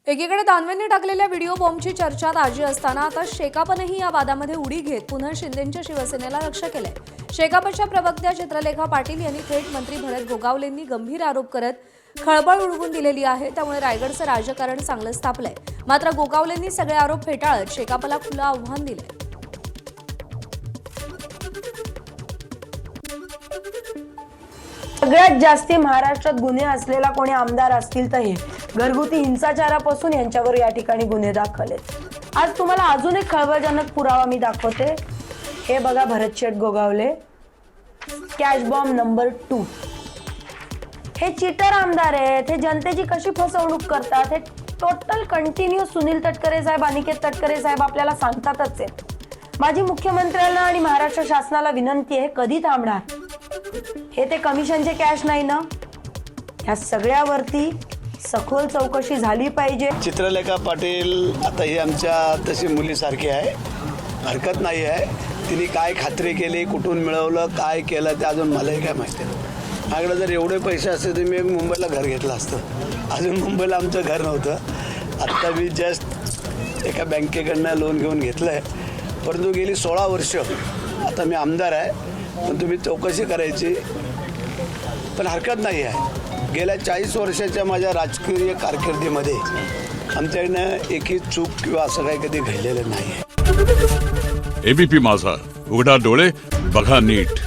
एकीकडे दानवेंनी टाकलेल्या व्हिडिओ बॉम्बची चर्चा ताजी असताना आता शेकापनंही या वादामध्ये उडी घेत पुन्हा शिंदेंच्या शिवसेनेला लक्ष केलंय। शेकापच्या प्रवक्त्या चित्रलेखा पाटील यांनी थेट मंत्री भरत गोगावलेंनी गंभीर आरोप करत खळबळ उडवून दिलेली आहे। त्यामुळे रायगडचं राजकारण चांगलंच तापलंय। मात्र गोगावलेंनी सगळे आरोप फेटाळत शेकापला खुलं आव्हान दिलंय। सगळ्यात जास्ती महाराष्ट्रात गुन्हे असलेला कोणी आमदार असतील तर हे घरगुती हिंसाचारापासून यांच्यावर या ठिकाणी गुन्हे दाखल आहेत। आज तुम्हाला अजून एक खळबळजनक पुरावा मी दाखवते। हे बघा, भरतशेठ गोगावले, कॅश बॉम्ब नंबर 2। हे चीटर आमदार आहेत। हे जनतेची कशी फसवणूक करतात हे टोटल कंटिन्यू सुनील तटकरे साहेब, अनिकेत तटकरे साहेब आपल्याला सांगतातच आहे। माझी मुख्यमंत्र्यांना आणि महाराष्ट्र शासनाला विनंती आहे, कधी थांबणार? हे ते कमिशनचे कॅश नाही ना? ह्या सगळ्यावरती सखोल चौकशी झाली पाहिजे। चित्रलेखा पाटील आता ही आमच्या तशी मुलीसारखी आहे, हरकत नाही आहे। तिने काय खात्री केली, कुठून मिळवलं, काय केलं ते अजून मलाही काय माहिती नाही। माझ्याकडे जर एवढे पैसे असते तर मी मुंबईला घर घेतलं असतं। अजून मुंबईला आमचं घर नव्हतं। आत्ता मी जस्ट एका बँकेकडनं लोन घेऊन घेतलं आहे, परंतु गेली 16 वर्ष आता मी आमदार आहे। पण तुम्ही चौकशी करायची, पण हरकत नाही आहे। गेल्या 40 वर्षाच्या माझ्या राजकीय कारकिर्दीमध्ये आमच्याकडनं एकही चूक किंवा असं काही कधी घडलेलं नाही आहे। एबीपी माझा, उघडा डोळे बघा नीट।